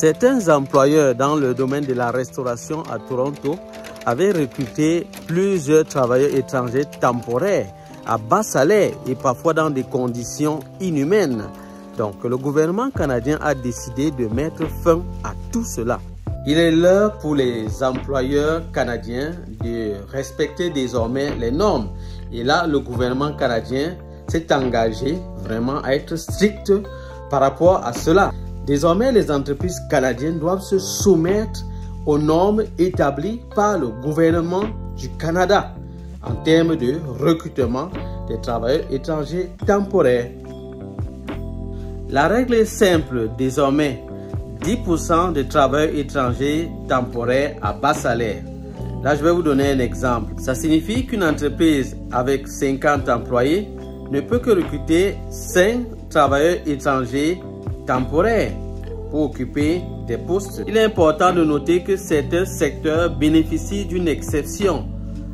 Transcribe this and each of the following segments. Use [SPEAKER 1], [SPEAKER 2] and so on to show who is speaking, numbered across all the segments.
[SPEAKER 1] Certains employeurs dans le domaine de la restauration à Toronto avaient recruté plusieurs travailleurs étrangers temporaires à bas salaire et parfois dans des conditions inhumaines. Donc le gouvernement canadien a décidé de mettre fin à tout cela. Il est l'heure pour les employeurs canadiens de respecter désormais les normes. Et là, le gouvernement canadien s'est engagé vraiment à être strict par rapport à cela. Désormais, les entreprises canadiennes doivent se soumettre aux normes établies par le gouvernement du Canada en termes de recrutement des travailleurs étrangers temporaires. La règle est simple désormais. 10% de travailleurs étrangers temporaires à bas salaire. Là, je vais vous donner un exemple. Ça signifie qu'une entreprise avec 50 employés ne peut que recruter 5 travailleurs étrangers temporaires pour occuper des postes. Il est important de noter que certains secteurs bénéficient d'une exception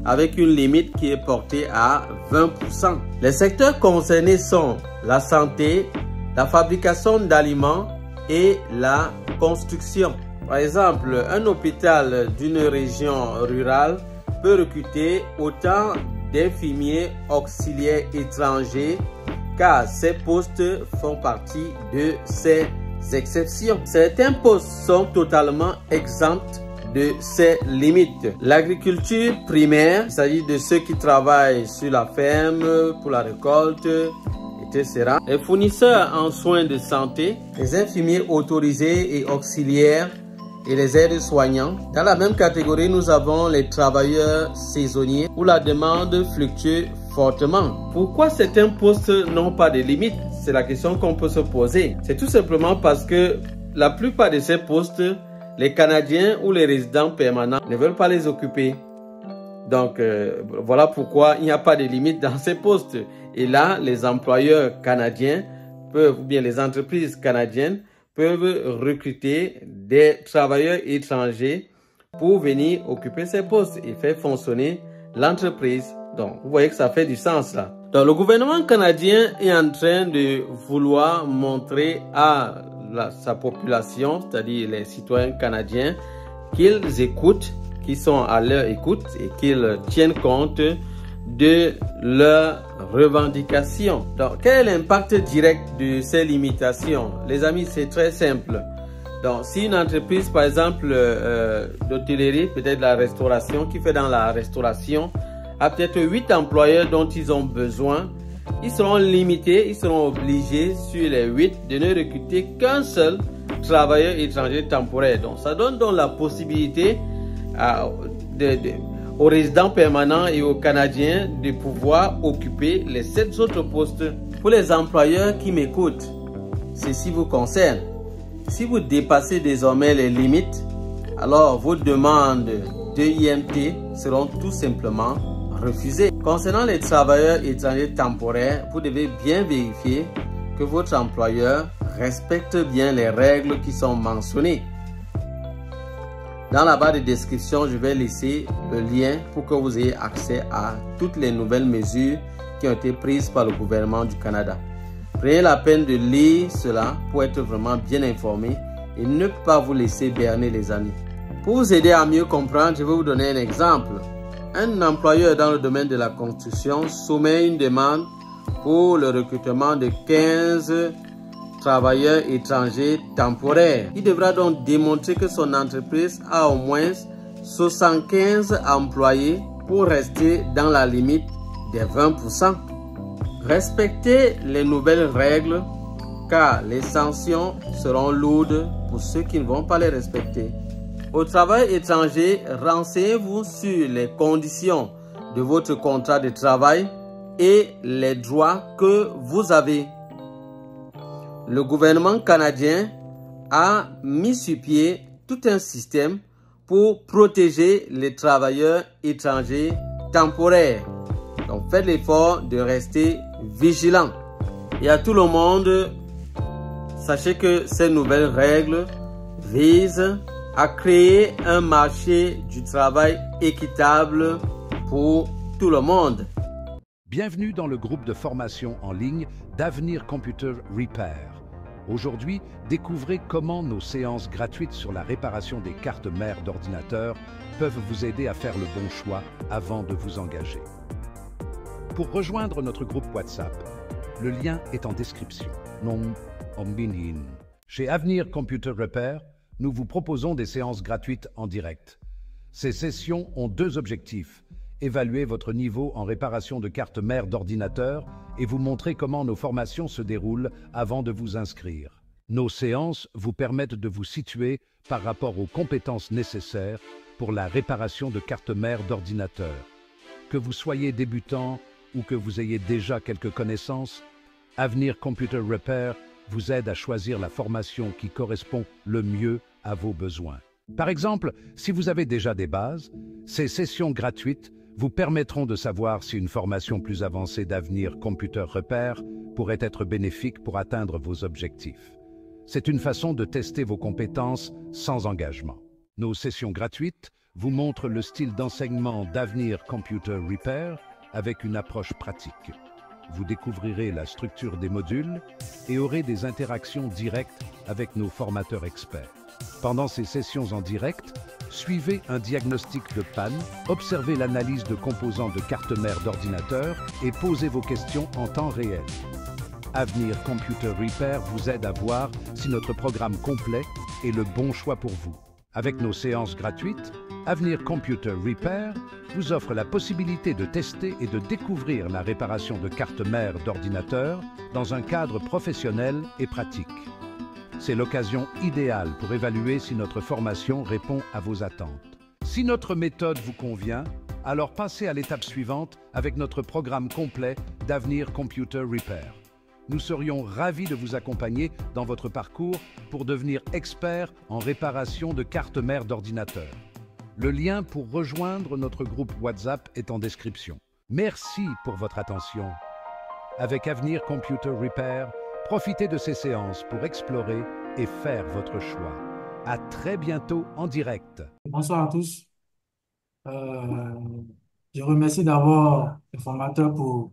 [SPEAKER 1] avec une limite qui est portée à 20%. Les secteurs concernés sont la santé, la fabrication d'aliments et la construction. Par exemple, un hôpital d'une région rurale peut recruter autant d'infirmiers auxiliaires étrangers car ces postes font partie de ces exceptions. Certains postes sont totalement exempts de ces limites. L'agriculture primaire, il s'agit de ceux qui travaillent sur la ferme pour la récolte, etc. Les fournisseurs en soins de santé, les infirmiers autorisés et auxiliaires et les aides-soignants. Dans la même catégorie, nous avons les travailleurs saisonniers où la demande fluctue fortement. Pourquoi certains postes n'ont pas de limite? C'est la question qu'on peut se poser. C'est tout simplement parce que la plupart de ces postes, les Canadiens ou les résidents permanents ne veulent pas les occuper. Donc, voilà pourquoi il n'y a pas de limite dans ces postes. Et là, les employeurs canadiens peuvent, ou bien les entreprises canadiennes peuvent recruter des travailleurs étrangers pour venir occuper ces postes et faire fonctionner l'entreprise. Donc, vous voyez que ça fait du sens là. Donc, le gouvernement canadien est en train de vouloir montrer à sa population, c'est-à-dire les citoyens canadiens, qu'ils écoutent, qu'ils sont à leur écoute et qu'ils tiennent compte de leurs revendications. Donc, quel est l'impact direct de ces limitations? Les amis, c'est très simple. Donc, si une entreprise, par exemple, d'hôtellerie, peut-être la restauration, qui fait dans la restauration, a peut-être 8 employeurs dont ils ont besoin, ils seront limités, ils seront obligés sur les 8 de ne recruter qu'un seul travailleur étranger temporaire. Donc, ça donne donc la possibilité aux résidents permanents et aux Canadiens de pouvoir occuper les 7 autres postes. Pour les employeurs qui m'écoutent, ceci vous concerne. Si vous dépassez désormais les limites, alors vos demandes de IMT seront tout simplement refusées. Concernant les travailleurs étrangers temporaires, vous devez bien vérifier que votre employeur respecte bien les règles qui sont mentionnées. Dans la barre de description, je vais laisser le lien pour que vous ayez accès à toutes les nouvelles mesures qui ont été prises par le gouvernement du Canada. Prenez la peine de lire cela pour être vraiment bien informé et ne pas vous laisser berner les amis. Pour vous aider à mieux comprendre, je vais vous donner un exemple. Un employeur dans le domaine de la construction soumet une demande pour le recrutement de 15 travailleurs étrangers temporaires. Il devra donc démontrer que son entreprise a au moins 75 employés pour rester dans la limite des 20%. Respectez les nouvelles règles car les sanctions seront lourdes pour ceux qui ne vont pas les respecter. Au travail étranger, renseignez-vous sur les conditions de votre contrat de travail et les droits que vous avez. Le gouvernement canadien a mis sur pied tout un système pour protéger les travailleurs étrangers temporaires. Donc faites l'effort de rester vigilant. Et à tout le monde, sachez que ces nouvelles règles visent à créer un marché du travail équitable pour tout le monde.
[SPEAKER 2] Bienvenue dans le groupe de formation en ligne d'Avenir Computer Repair. Aujourd'hui, découvrez comment nos séances gratuites sur la réparation des cartes mères d'ordinateur peuvent vous aider à faire le bon choix avant de vous engager. Pour rejoindre notre groupe WhatsApp, le lien est en description. Chez Avenir Computer Repair, nous vous proposons des séances gratuites en direct. Ces sessions ont deux objectifs: évaluer votre niveau en réparation de cartes mères d'ordinateur et vous montrer comment nos formations se déroulent avant de vous inscrire. Nos séances vous permettent de vous situer par rapport aux compétences nécessaires pour la réparation de cartes mères d'ordinateur. Que vous soyez débutant ou que vous ayez déjà quelques connaissances, Avenir Computer Repair vous aide à choisir la formation qui correspond le mieux à vos besoins. Par exemple, si vous avez déjà des bases, ces sessions gratuites vous permettront de savoir si une formation plus avancée d'Avenir Computer Repair pourrait être bénéfique pour atteindre vos objectifs. C'est une façon de tester vos compétences sans engagement. Nos sessions gratuites vous montrent le style d'enseignement d'Avenir Computer Repair avec une approche pratique. Vous découvrirez la structure des modules et aurez des interactions directes avec nos formateurs experts. Pendant ces sessions en direct, suivez un diagnostic de panne, observez l'analyse de composants de cartes mères d'ordinateur et posez vos questions en temps réel. Avenir Computer Repair vous aide à voir si notre programme complet est le bon choix pour vous. Avec nos séances gratuites, Avenir Computer Repair vous offre la possibilité de tester et de découvrir la réparation de cartes mères d'ordinateur dans un cadre professionnel et pratique. C'est l'occasion idéale pour évaluer si notre formation répond à vos attentes. Si notre méthode vous convient, alors passez à l'étape suivante avec notre programme complet d'Avenir Computer Repair. Nous serions ravis de vous accompagner dans votre parcours pour devenir expert en réparation de cartes mères d'ordinateur. Le lien pour rejoindre notre groupe WhatsApp est en description. Merci pour votre attention. Avec Avenir Computer Repair, profitez de ces séances pour explorer et faire votre choix. À très bientôt en direct.
[SPEAKER 3] Bonsoir à tous. Euh, je remercie d'abord les formateurs pour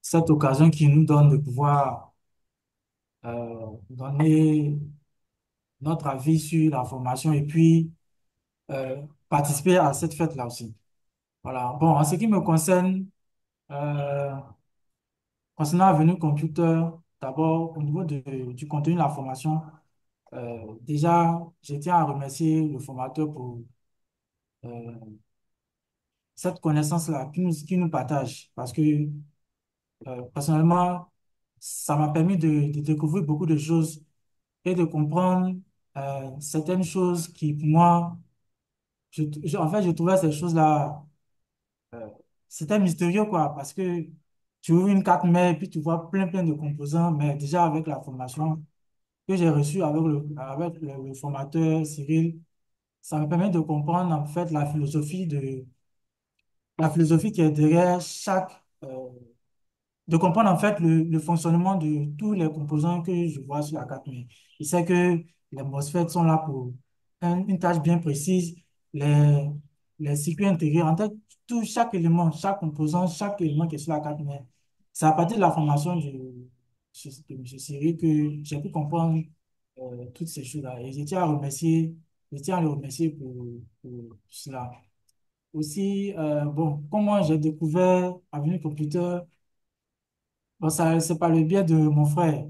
[SPEAKER 3] cette occasion qu'ils nous donnent de pouvoir donner notre avis sur la formation et puis participer à cette fête-là aussi. Voilà. Bon, en ce qui me concerne, euh, concernant Avenue Computer, d'abord au niveau du contenu de la formation, déjà, je tiens à remercier le formateur pour euh, cette connaissance-là qui nous partage parce que personnellement, ça m'a permis de découvrir beaucoup de choses et de comprendre certaines choses qui, pour moi, en fait, je trouvais ces choses-là, euh, c'était mystérieux, quoi, parce que tu ouvres une carte mère et puis tu vois plein de composants, mais déjà avec la formation que j'ai reçue avec le formateur Cyril, ça me permet de comprendre, en fait, la philosophie qui est derrière de comprendre en fait le fonctionnement de tous les composants que je vois sur la carte mère. Je sais que les MOSFET sont là pour une tâche bien précise, les, les circuits intégrés, en fait, chaque élément, chaque composant, chaque élément qui est sur la carte mère. C'est à partir de la formation de M. Siri que j'ai pu comprendre toutes ces choses-là. Et je tiens à le remercier pour cela. Aussi, bon, comment j'ai découvert Avenue Computer? Bon, ça, c'est par le biais de mon frère,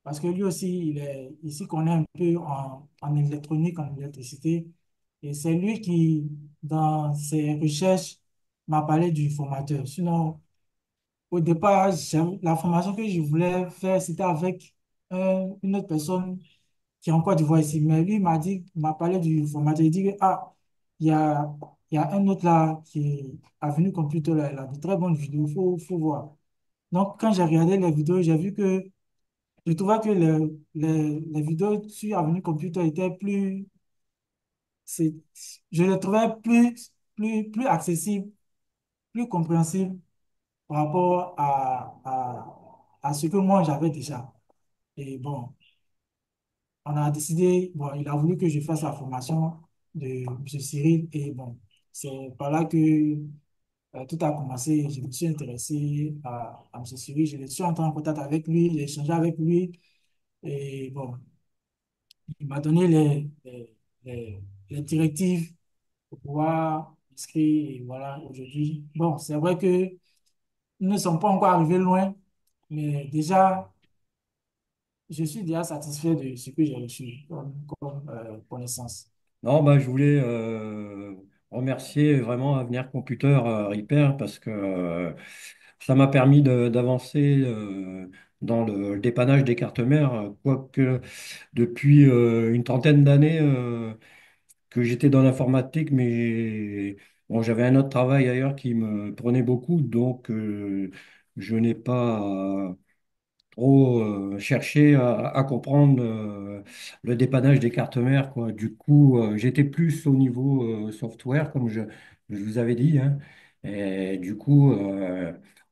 [SPEAKER 3] parce que lui aussi, il s'y connaît un peu en électronique, en électricité. Et c'est lui qui, dans ses recherches, m'a parlé du formateur. Sinon, au départ, la formation que je voulais faire, c'était avec une autre personne qui est en Côte d'Ivoire ici. Mais lui, il m'a parlé du formateur. Il dit que, ah, il y a, il y a un autre là qui est venu computer là, il a de très bonnes vidéos, faut voir. Donc, quand j'ai regardé les vidéos, j'ai vu que je trouvais que les vidéos sur Avenue Computer étaient c'est, je les trouvais plus accessibles, plus compréhensibles par rapport à ce que moi j'avais déjà. Et bon, on a décidé, bon, il a voulu que je fasse la formation de M. Cyril et bon, c'est par là que tout a commencé. Je me suis intéressé à M. Cyril, je suis entré en contact avec lui, j'ai échangé avec lui. Et bon, il m'a donné les directives pour pouvoir inscrire. Et voilà, aujourd'hui, bon, c'est vrai que nous ne sommes pas encore arrivés loin, mais déjà, je suis déjà satisfait de ce que j'ai reçu comme connaissance.
[SPEAKER 4] Non, bah, je voulais remercier vraiment Avenir Computer Repair parce que ça m'a permis d'avancer dans le dépannage des cartes mères, quoique depuis une trentaine d'années que j'étais dans l'informatique, mais bon, j'avais un autre travail ailleurs qui me prenait beaucoup, donc je n'ai pas trop cherché à comprendre le dépannage des cartes mères, quoi. Du coup, j'étais plus au niveau software, comme je vous avais dit, hein. Et du coup,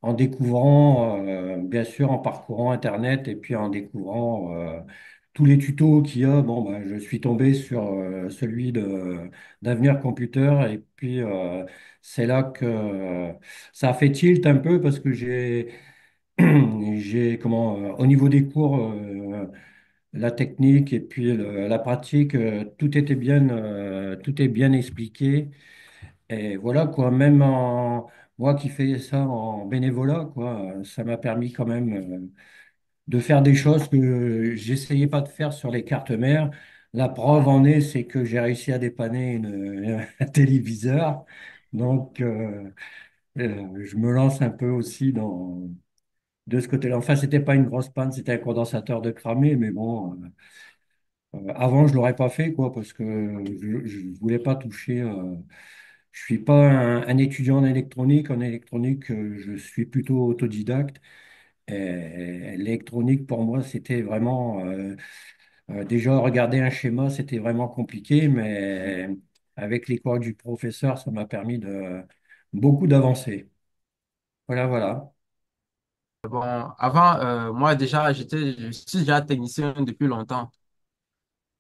[SPEAKER 4] en découvrant, bien sûr, en parcourant Internet et puis en découvrant tous les tutos qu'il y a, bon, bah, je suis tombé sur celui d'Avenir Computer et puis c'est là que ça a fait tilt un peu parce que j'ai au niveau des cours, la technique et puis la pratique, tout est bien expliqué. Et voilà quoi, moi qui fais ça en bénévolat, quoi, ça m'a permis quand même de faire des choses que j'essayais pas de faire sur les cartes mères. La preuve en est, c'est que j'ai réussi à dépanner un téléviseur. Donc, je me lance un peu aussi de ce côté-là. Enfin, c'était pas une grosse panne, c'était un condensateur de cramé, mais bon, avant, je l'aurais pas fait, quoi, parce que je voulais pas toucher. Je suis pas un étudiant en électronique. En électronique, je suis plutôt autodidacte. Et l'électronique, pour moi, c'était vraiment déjà regarder un schéma, c'était vraiment compliqué, mais avec les cours du professeur, ça m'a permis de beaucoup d'avancer. Voilà, voilà.
[SPEAKER 5] Bon, avant, moi déjà, je suis déjà technicien depuis longtemps.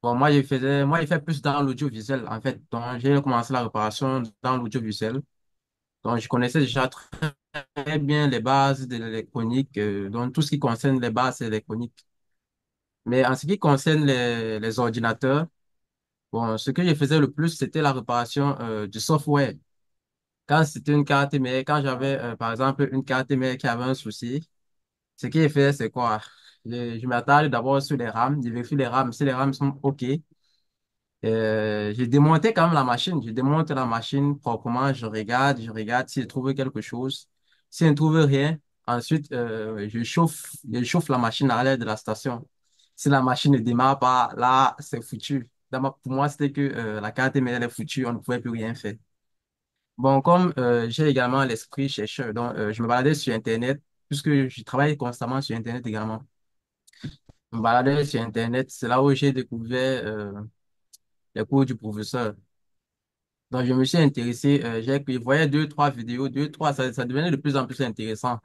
[SPEAKER 5] Bon, moi, je fais plus dans l'audiovisuel, en fait. Donc, j'ai commencé la réparation dans l'audiovisuel. Donc, je connaissais déjà très bien les bases de l'électronique, donc tout ce qui concerne les bases électroniques. Mais en ce qui concerne les ordinateurs, bon, ce que je faisais le plus, c'était la réparation, du software. Quand c'était une carte mère, quand j'avais, par exemple, une carte mère qui avait un souci, ce qu'il fait, c'est quoi? Je m'attarde d'abord sur les RAM, je vérifie les RAM. Si les RAM sont OK, je démontais quand même la machine. Je démonte la machine proprement, je regarde si je trouve quelque chose. Si je ne trouve rien, ensuite, je chauffe la machine à l'aide de la station. Si la machine ne démarre pas, là, c'est foutu. Pour moi, c'était que la carte mère elle est foutue, on ne pouvait plus rien faire. Bon, comme j'ai également l'esprit chercheur, donc je me baladais sur Internet, puisque je travaille constamment sur Internet également. Je me baladais sur Internet, c'est là où j'ai découvert les cours du professeur. Donc, je me suis intéressé, je voyais deux, trois vidéos, deux, trois, ça devenait de plus en plus intéressant.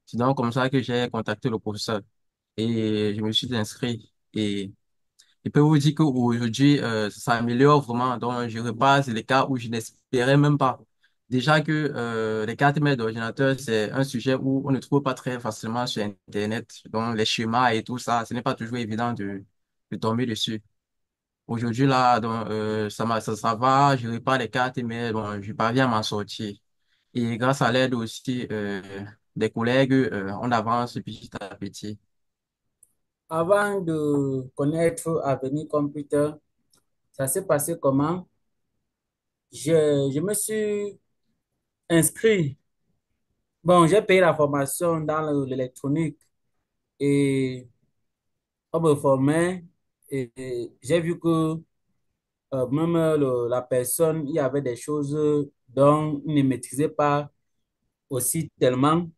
[SPEAKER 5] C'est donc comme ça que j'ai contacté le professeur et je me suis inscrit. Et je peux vous dire qu'aujourd'hui, ça s'améliore vraiment. Donc, je repasse les cas où je n'espérais même pas. Déjà que les cartes mères d'ordinateur, c'est un sujet où on ne trouve pas très facilement sur Internet. Donc, les schémas et tout ça, ce n'est pas toujours évident de tomber dessus. Aujourd'hui, là, donc, ça va, je répare les cartes, mais bon, je parviens à m'en sortir. Et grâce à l'aide aussi des collègues, on avance petit à petit.
[SPEAKER 6] Avant de connaître Avenir Computer, ça s'est passé comment? Je me suis inscrit. Bon, j'ai payé la formation dans l'électronique et on me formait et j'ai vu que même la personne, il y avait des choses dont il ne maîtrisait pas aussi tellement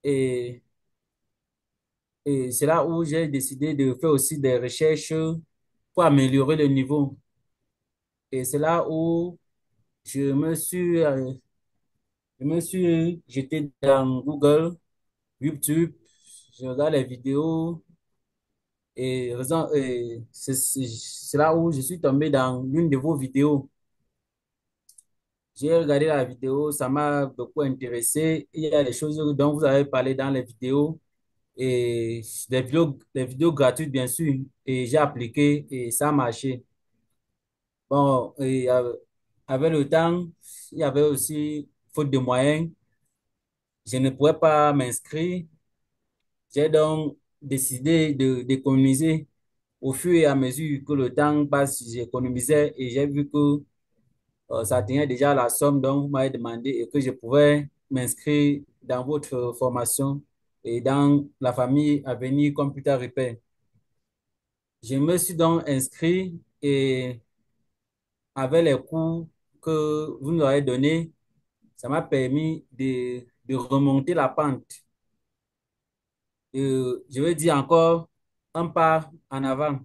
[SPEAKER 6] et, et c'est là où j'ai décidé de faire aussi des recherches pour améliorer le niveau. Et c'est là où je me suis jeté dans Google, YouTube, je regarde les vidéos et c'est là où je suis tombé dans l'une de vos vidéos. J'ai regardé la vidéo, ça m'a beaucoup intéressé. Il y a des choses dont vous avez parlé dans les vidéos et des vidéos gratuites, bien sûr. Et j'ai appliqué et ça a marché. Bon, avec le temps, il y avait aussi faute de moyens. Je ne pouvais pas m'inscrire. J'ai donc décidé d'économiser. Au fur et à mesure que le temps passe, j'économisais et j'ai vu que ça atteignait déjà la somme dont vous m'avez demandé et que je pouvais m'inscrire dans votre formation et dans la famille Avenir Computer Repair. Je me suis donc inscrit et avec les cours que vous nous avez donnés, ça m'a permis de remonter la pente. Je veux dire encore un pas en avant.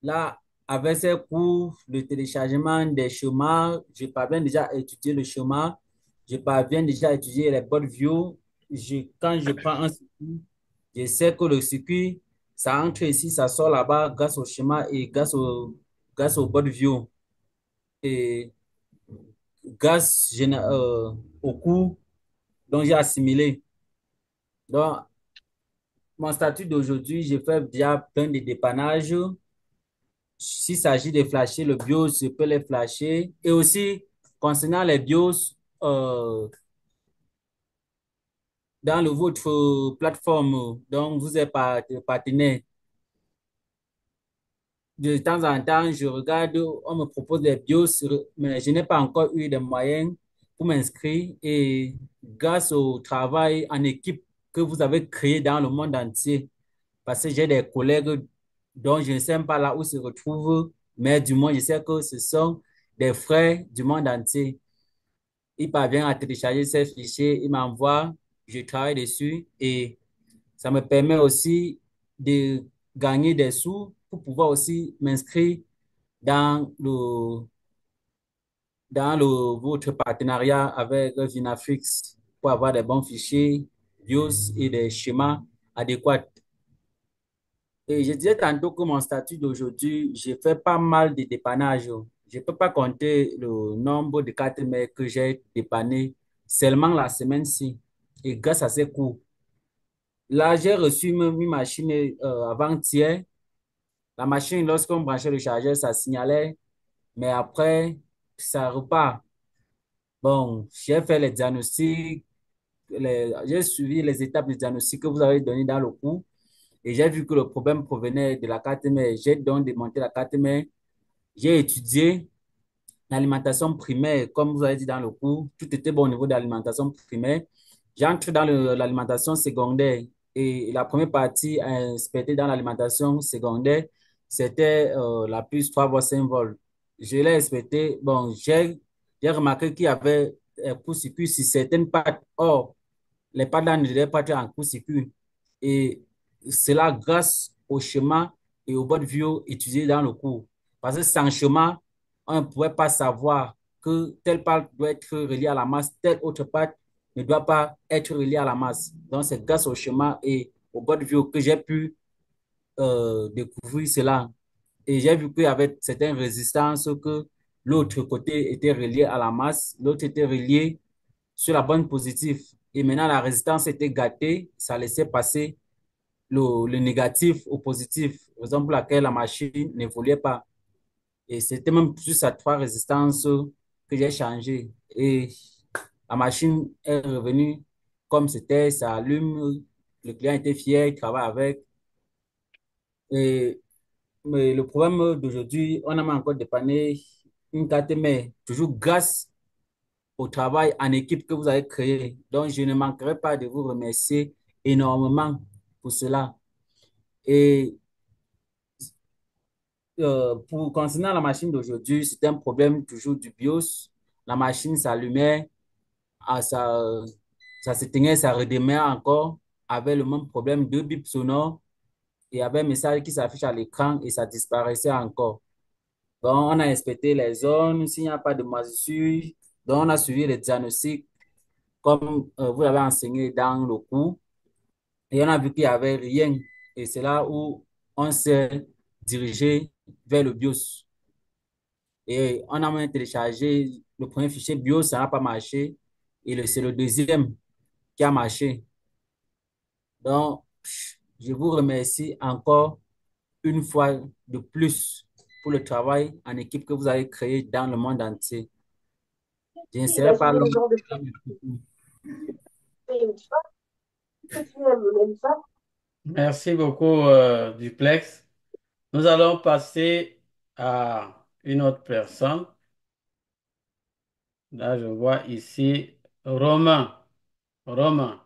[SPEAKER 6] Là, avec ces cours, le téléchargement des schémas, je parviens déjà à étudier le schéma, je parviens déjà à étudier les board view. Quand je prends un circuit, je sais que le circuit, ça entre ici, ça sort là-bas grâce au schéma et grâce au board view. Et au cours dont j'ai assimilé. Donc, mon statut d'aujourd'hui, j'ai fait déjà plein de dépannages. S'il s'agit de flasher le BIOS, je peux les flasher. Et aussi, concernant les BIOS, dans votre plateforme dont vous êtes partenaire, de temps en temps, je regarde, on me propose des BIOS, mais je n'ai pas encore eu de moyens pour m'inscrire. Et grâce au travail en équipe que vous avez créé dans le monde entier, parce que j'ai des collègues dont je ne sais pas là où se retrouvent, mais du moins, je sais que ce sont des frères du monde entier. Ils parviennent à télécharger ces fichiers, ils m'envoient, je travaille dessus et ça me permet aussi de gagner des sous pour pouvoir aussi m'inscrire dans votre partenariat avec Vinafix pour avoir des bons fichiers, BIOS et des schémas adéquats. Et je disais tantôt que mon statut d'aujourd'hui, j'ai fait pas mal de dépannages. Je ne peux pas compter le nombre de cartes mères que j'ai dépannées seulement la semaine-ci. Et grâce à ces cours, là, j'ai reçu même une machine avant-hier. La machine, lorsqu'on branchait le chargeur, ça signalait, mais après, ça repart. Bon, j'ai fait les diagnostics, j'ai suivi les étapes de diagnostic que vous avez données dans le cours. Et j'ai vu que le problème provenait de la carte mère. J'ai donc démonté la carte mère. J'ai étudié l'alimentation primaire, comme vous avez dit dans le cours. Tout était bon au niveau de l'alimentation primaire. J'entre dans l'alimentation secondaire. Et la première partie inspectée dans l'alimentation secondaire, c'était la puce 3 voire 5 volts. Je l'ai inspectée. Bon, j'ai remarqué qu'il y avait un court-circuit sur certaines parts. Or, les pâtes là ne devaient pas être en court-circuit. Et cela grâce au schéma et au board view utilisé dans le cours. Parce que sans schéma, on ne pouvait pas savoir que telle part doit être reliée à la masse, telle autre part ne doit pas être reliée à la masse. Donc, c'est grâce au schéma et au board view que j'ai pu découvrir cela. Et j'ai vu qu'il y avait certaines résistances que l'autre côté était relié à la masse, l'autre était relié sur la bande positive. Et maintenant, la résistance était gâtée, ça laissait passer le négatif au positif, raison pour laquelle la machine n'évoluait pas. Et c'était même plus à trois résistances que j'ai changé. Et la machine est revenue comme c'était, ça allume, le client était fier, il travaille avec. Et, mais le problème d'aujourd'hui, on a encore dépanné une carte mère, toujours grâce au travail en équipe que vous avez créé. Donc, je ne manquerai pas de vous remercier énormément pour cela. Et pour concernant la machine d'aujourd'hui, c'était un problème toujours du BIOS. La machine s'allumait, ah, ça s'éteignait, ça redémarrait encore, avec le même problème, deux bips sonores, et avait un message qui s'affiche à l'écran et ça disparaissait encore. Donc, on a inspecté les zones, s'il n'y a pas de moisissure, donc on a suivi les diagnostics comme vous l'avez enseigné dans le cours, et on a vu qu'il n'y avait rien. Et c'est là où on s'est dirigé vers le BIOS. Et on a même téléchargé le premier fichier BIOS, ça n'a pas marché. Et c'est le deuxième qui a marché. Donc, je vous remercie encore une fois de plus pour le travail en équipe que vous avez créé dans le monde entier. Je ne serai pas long.
[SPEAKER 7] Merci beaucoup, Duplex. Nous allons passer à une autre personne. Là, je vois ici Romain. Romain.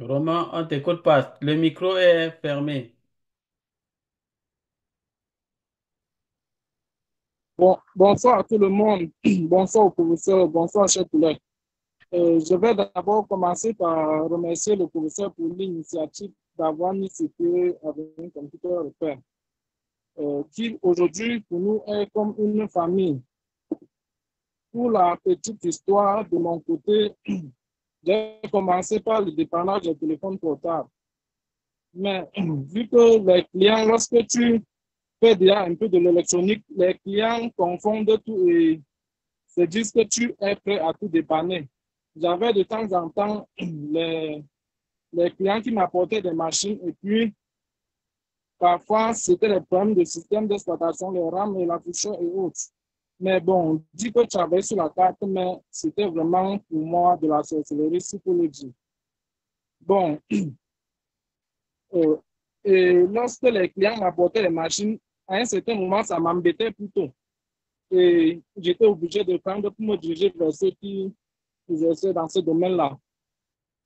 [SPEAKER 7] Romain, on ne t'écoute pas. Le micro est fermé.
[SPEAKER 8] Bonsoir à tout le monde. Bonsoir au professeur. Bonsoir, chers collègues. Je vais d'abord commencer par remercier le professeur pour l'initiative d'avoir mis ce que avec un computer repère, qui aujourd'hui pour nous est comme une famille. Pour la petite histoire, de mon côté, j'ai commencé par le dépannage des téléphones portables. Mais vu que les clients, lorsque tu fais déjà un peu de l'électronique, les clients confondent tout et se disent que tu es prêt à tout dépanner. J'avais de temps en temps les clients qui m'apportaient des machines et puis parfois c'était les problèmes de système d'exploitation, les RAM et l'afficheur et autres. Mais bon, on dit que tu avais sur la carte, mais c'était vraiment pour moi de la sorcellerie, si pour le dire. Bon, et lorsque les clients m'apportaient les machines, à un certain moment, ça m'embêtait plutôt. Et j'étais obligé de prendre pour me diriger vers ceux qui exerçaient dans ce domaine-là.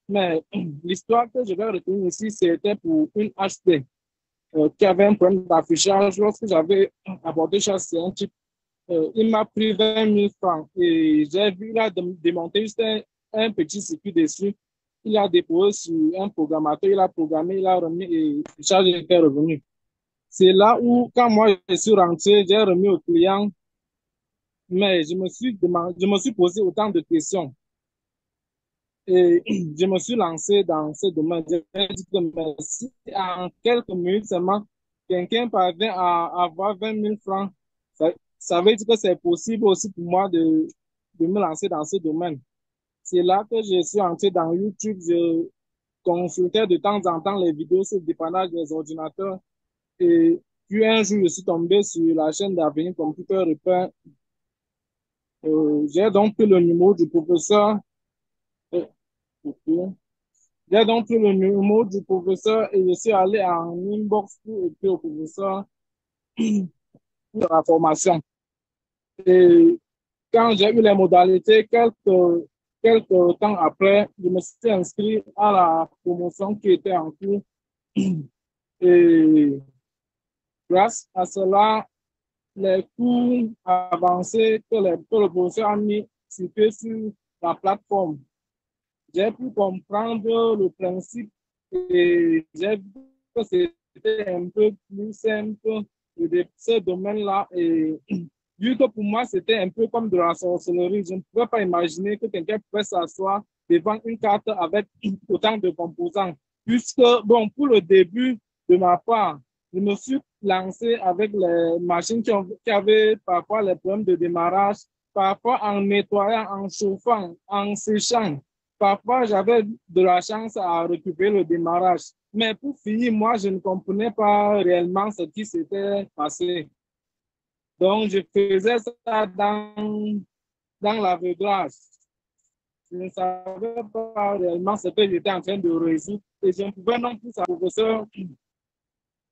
[SPEAKER 8] Mais l'histoire que je vais retenir ici, c'était pour une HP qui avait un problème d'affichage. Lorsque j'avais abordé chez un type, il m'a pris 20 000 francs et j'ai vu là démonter juste un petit circuit dessus. Il a déposé sur un programmateur, il a programmé, il a remis et le charge était revenu. C'est là où, quand moi je suis rentré, j'ai remis au client, mais je me suis posé autant de questions. Et je me suis lancé dans ce domaine. J'ai dit que si en quelques minutes seulement, quelqu'un parvient à avoir 20 000 francs, ça veut dire que c'est possible aussi pour moi de me lancer dans ce domaine. C'est là que je suis entré dans YouTube. Je consultais de temps en temps les vidéos sur le dépannage des ordinateurs. Et puis un jour, je suis tombé sur la chaîne d'Avenir Computer Repair. J'ai donc pris le numéro du professeur. Euh, J'ai donc pris le numéro du professeur et je suis allé en inbox pour écrire au professeur pour la formation. Et quand j'ai eu les modalités, quelques temps après, je me suis inscrit à la promotion qui était en cours. Et grâce à cela, les cours avancés que le professeur a mis sur la plateforme, j'ai pu comprendre le principe et j'ai vu que c'était un peu plus simple de ce domaine-là. Et vu que pour moi, c'était un peu comme de la sorcellerie, je ne pouvais pas imaginer que quelqu'un pouvait s'asseoir devant une carte avec autant de composants. Puisque, bon, pour le début de ma part, je me suis lancé avec les machines qui avaient parfois les problèmes de démarrage, parfois en nettoyant, en chauffant, en séchant. Parfois, j'avais de la chance à récupérer le démarrage. Mais pour finir, moi, je ne comprenais pas réellement ce qui s'était passé. Donc, je faisais ça dans l'aveuglage. Je ne savais pas réellement ce que j'étais en train de résoudre. Et je ne pouvais non plus savoir, professeur,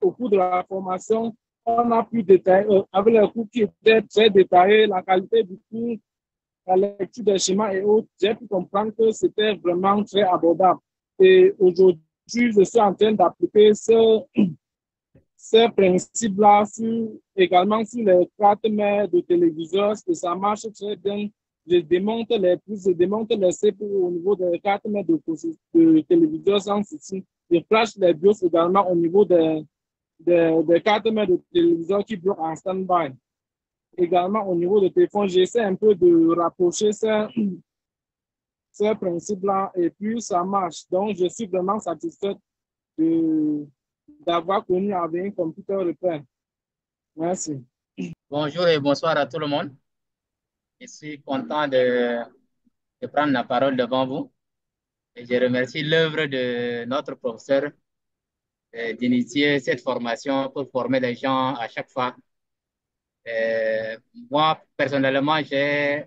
[SPEAKER 8] au cours de la formation, on a pu détailler, avec les cours qui étaient très détaillés, la qualité du cours, la lecture des schémas et autres, j'ai pu comprendre que c'était vraiment très abordable. Et aujourd'hui, je suis en train d'appliquer ces principes-là également sur les cartes mères de téléviseurs et ça marche très bien. Je démonte les prises, je démonte les CPU au niveau des cartes mères de téléviseurs sans souci. Je flash les BIOS également au niveau des cartes mères de téléviseurs qui bloquent en stand-by. Également au niveau de téléphone, j'essaie un peu de rapprocher ces principes-là et puis ça marche. Donc, je suis vraiment satisfait de d'avoir connu Avenir Computer Repair. Merci.
[SPEAKER 9] Bonjour et bonsoir à tout le monde. Je suis content de prendre la parole devant vous et je remercie l'œuvre de notre professeur d'initier cette formation pour former les gens à chaque fois. Moi, personnellement, j'ai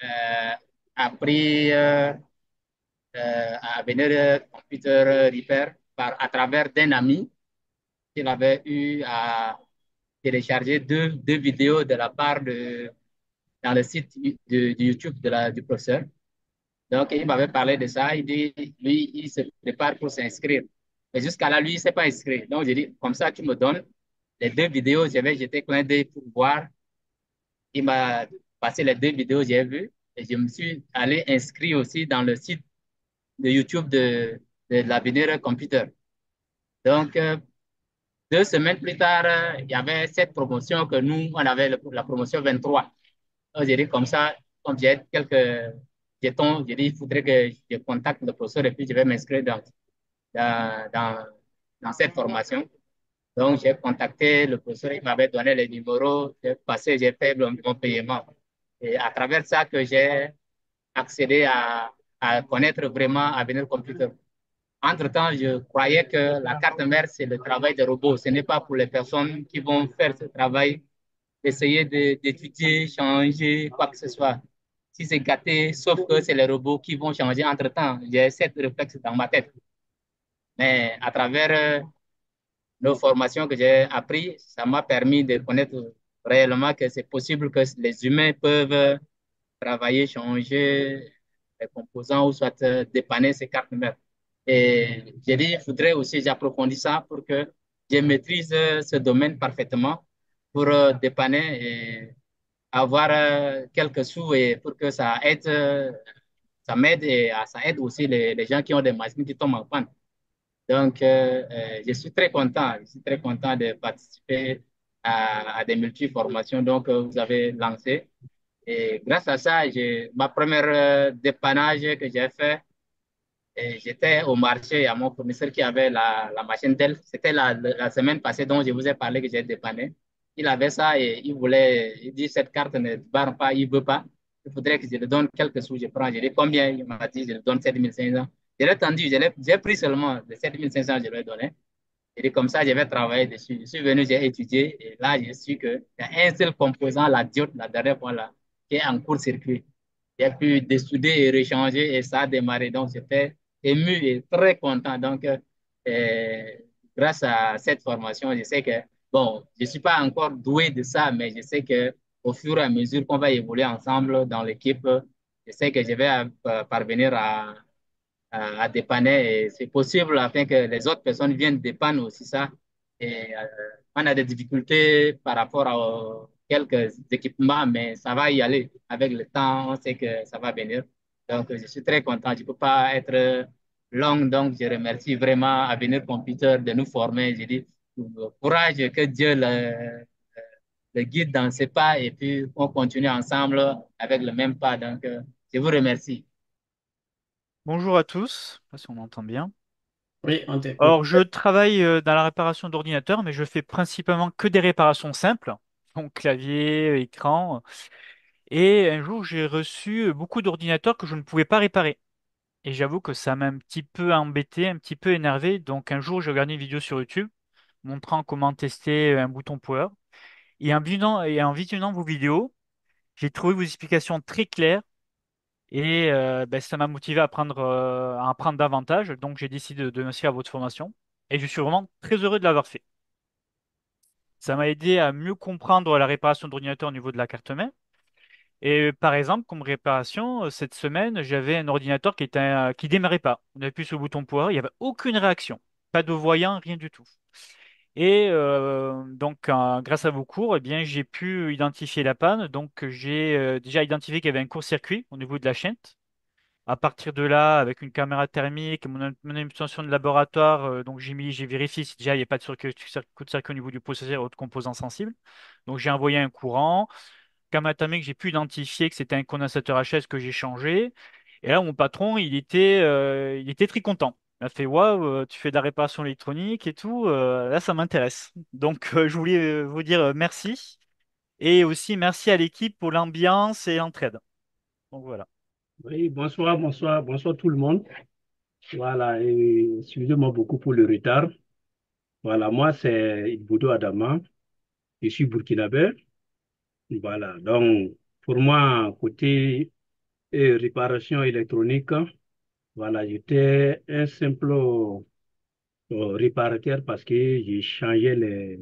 [SPEAKER 9] euh, appris à venir computer repair à travers d'un ami qu'il avait eu à télécharger deux vidéos de la part dans le site de YouTube du professeur. Donc, il m'avait parlé de ça. Il dit, lui, il se prépare pour s'inscrire. Mais jusqu'à là, lui, il ne s'est pas inscrit. Donc, j'ai dit, comme ça, tu me donnes les deux vidéos. Je vais jeter clin d'œil pour voir. Il m'a passé les deux vidéos, j'ai vu. Et je me suis allé inscrire aussi dans le site de YouTube de l'avenir computer. Donc, 2 semaines plus tard, il y avait cette promotion que nous, on avait la promotion 23. Donc, j'ai dit comme ça, comme j'ai quelques jetons, j'ai dit, il faudrait que je contacte le professeur et puis je vais m'inscrire dans, dans, dans cette formation. Donc, j'ai contacté le professeur, il m'avait donné les numéros, j'ai passé, j'ai fait mon paiement. Et à travers ça que j'ai accédé à connaître vraiment Avenir Computer. Entre-temps, je croyais que la carte mère, c'est le travail des robots. Ce n'est pas pour les personnes qui vont faire ce travail, d'essayer d'étudier, changer, quoi que ce soit. Si c'est gâté, sauf que c'est les robots qui vont changer entre-temps. J'ai cette réflexe dans ma tête. Mais à travers nos formations que j'ai apprises, ça m'a permis de connaître réellement que c'est possible que les humains peuvent travailler, changer les composants ou soit dépanner ces cartes mères. Et j'ai dit, il faudrait aussi, j'approfondis ça pour que je maîtrise ce domaine parfaitement pour dépanner et avoir quelques sous et pour que ça aide, ça m'aide et ça aide aussi les gens qui ont des machines qui tombent en panne. Donc, je suis très content. Je suis très content de participer à des multi-formations donc, vous avez lancé. Et grâce à ça, ma première dépannage que j'ai fait, et j'étais au marché à mon fournisseur qui avait la machine Dell. C'était la semaine passée dont je vous ai parlé que j'ai dépanné. Il avait ça et il dit cette carte ne barre pas, il veut pas. Il faudrait que je lui donne quelques sous, je prends. Je lui ai dit combien? Il m'a dit, je lui donne 7500. Je l'ai tendu, j'ai pris seulement les 7500, je lui ai donné. Et comme ça, je vais travailler dessus. Je suis venu, j'ai étudié et là, j'ai su qu'il y a un seul composant, la diode, la dernière fois là, qui est en court-circuit. J'ai pu dessouder et réchanger et ça a démarré. Donc, j'étais ému et très content. Donc, grâce à cette formation, je sais que, bon, je ne suis pas encore doué de ça, mais je sais que au fur et à mesure qu'on va évoluer ensemble dans l'équipe, je sais que je vais parvenir à dépanner. Et c'est possible afin que les autres personnes viennent dépanner aussi ça. Et on a des difficultés par rapport à quelques équipements, mais ça va y aller. Avec le temps, on sait que ça va venir. Donc, je suis très content. Je ne peux pas être long, donc je remercie vraiment Avenir Computer de nous former. Je dis courage, que Dieu le guide dans ses pas et puis on continue ensemble avec le même pas. Donc, je vous remercie.
[SPEAKER 10] Bonjour à tous, je sais pas si on m'entend bien.
[SPEAKER 7] Oui, on t'écoute.
[SPEAKER 10] Alors, je travaille dans la réparation d'ordinateurs, mais je fais principalement que des réparations simples, donc clavier, écran. Et un jour, j'ai reçu beaucoup d'ordinateurs que je ne pouvais pas réparer. Et j'avoue que ça m'a un petit peu embêté, un petit peu énervé. Donc, un jour, j'ai regardé une vidéo sur YouTube montrant comment tester un bouton power. Et en visionnant vos vidéos, j'ai trouvé vos explications très claires. Et ben, ça m'a motivé à apprendre davantage. Donc, j'ai décidé de m'inscrire à votre formation. Et je suis vraiment très heureux de l'avoir fait. Ça m'a aidé à mieux comprendre la réparation d'ordinateur au niveau de la carte mère. Et par exemple, comme réparation, cette semaine, j'avais un ordinateur qui démarrait pas. On appuie sur le bouton power, il n'y avait aucune réaction. Pas de voyant, rien du tout. Et donc, grâce à vos cours, eh bien, j'ai pu identifier la panne. Donc, j'ai déjà identifié qu'il y avait un court-circuit au niveau de la chaîne. À partir de là, avec une caméra thermique, mon extension de laboratoire, donc j'ai vérifié si déjà il n'y a pas de coup de circuit au niveau du processeur ou de composants sensibles. Donc j'ai envoyé un courant. Caméra thermique, j'ai pu identifier que c'était un condensateur HS que j'ai changé. Et là, mon patron, il était très content. Il m'a fait, waouh, tu fais de la réparation électronique et tout. Là, ça m'intéresse. Donc, je voulais vous dire merci. Et aussi, merci à l'équipe pour l'ambiance et l'entraide. Donc, voilà.
[SPEAKER 11] Oui, bonsoir, bonsoir, bonsoir tout le monde. Voilà, et excusez-moi beaucoup pour le retard. Voilà, moi c'est Iboudo Adama, je suis burkinabé. Voilà, donc pour moi, côté réparation électronique, voilà, j'étais un simple réparateur parce que j'ai changé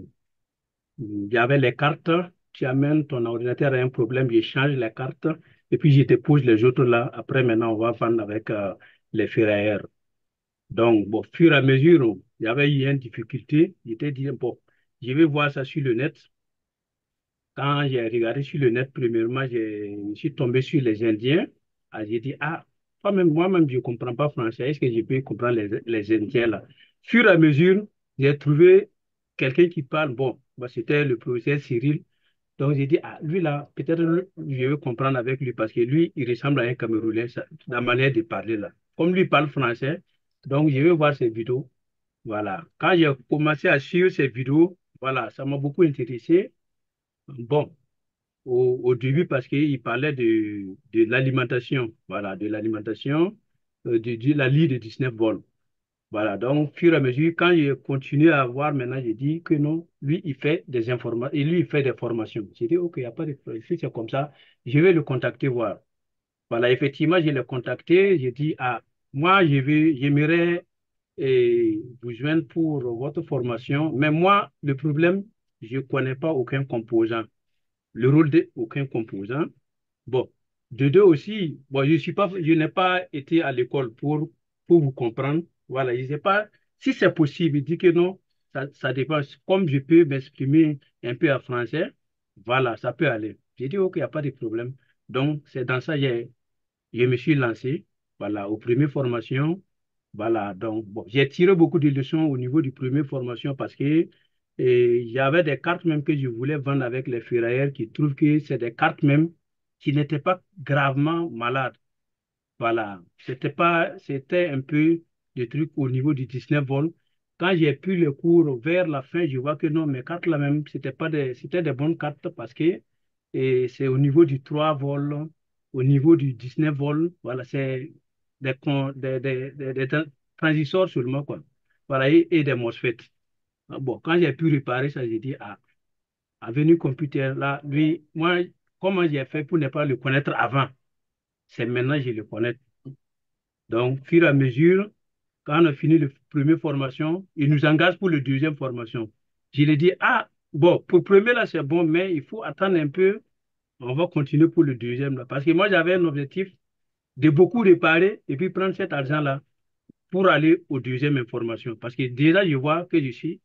[SPEAKER 11] il y avait les cartes, tu amènes ton ordinateur à un problème, je change les cartes et puis je te pose les autres là. Après, maintenant, on va vendre avec les ferrailleurs. Donc, bon, fur et à mesure, il y avait eu une difficulté. J'étais dit, bon, je vais voir ça sur le net. Quand j'ai regardé sur le net, premièrement, je suis tombé sur les Indiens. Ah, j'ai dit, ah, moi-même, je ne comprends pas français. Est-ce que je peux comprendre les Indiens là? Fur et à mesure, j'ai trouvé quelqu'un qui parle. Bon, bah, c'était le professeur Cyril. Donc, j'ai dit, ah, lui là, peut-être je vais comprendre avec lui parce que lui, il ressemble à un Camerounais, la manière de parler là. Comme lui parle français, donc je vais voir ses vidéos. Voilà. Quand j'ai commencé à suivre ces vidéos, voilà, ça m'a beaucoup intéressé. Bon, au début, parce qu'il parlait de l'alimentation, voilà, de l'alimentation, de la ligne de 19 volts. Voilà, donc, au fur et à mesure, quand j'ai continué à voir, maintenant, j'ai dit que non, lui, il fait des informations, et lui, il fait des formations. J'ai dit, OK, il n'y a pas de problème, si c'est comme ça, je vais le contacter, voir. Voilà, effectivement, je l'ai contacté, j'ai dit, ah, moi, j'aimerais vous joindre pour votre formation, mais moi, le problème, je ne connais pas aucun composant, le rôle d'aucun composant. Bon, de deux aussi, bon, je n'ai pas été à l'école pour vous comprendre. Voilà, je ne sais pas si c'est possible. Il dit que non, ça dépend. Comme je peux m'exprimer un peu en français, voilà, ça peut aller. J'ai dit, OK, il n'y a pas de problème. Donc, c'est dans ça que je me suis lancé, voilà, aux premières formations. Voilà, donc, bon, j'ai tiré beaucoup de leçons au niveau du premier formation parce que il y avait des cartes même que je voulais vendre avec les ferrailleurs qui trouvent que c'est des cartes même qui n'étaient pas gravement malades. Voilà, c'était un peu des trucs au niveau du 19 volts. Quand j'ai pris le cours vers la fin, je vois que non, mes cartes là même, c'était des bonnes cartes parce que c'est au niveau du 3 volts, au niveau du 19 volts, voilà, c'est des transistors seulement, quoi. Voilà, et des MOSFET. Ah, bon, quand j'ai pu réparer ça, j'ai dit, ah, Avenue Computer, là, lui, moi, comment j'ai fait pour ne pas le connaître avant? C'est maintenant que je le connais. Donc, fur et à mesure, quand on a fini la première formation, il nous engage pour la deuxième formation. Je lui ai dit, ah, bon, pour le premier, là, c'est bon, mais il faut attendre un peu. On va continuer pour le deuxième, là. Parce que moi, j'avais un objectif de beaucoup réparer et puis prendre cet argent-là pour aller au deuxième information. Parce que déjà, je vois que je suis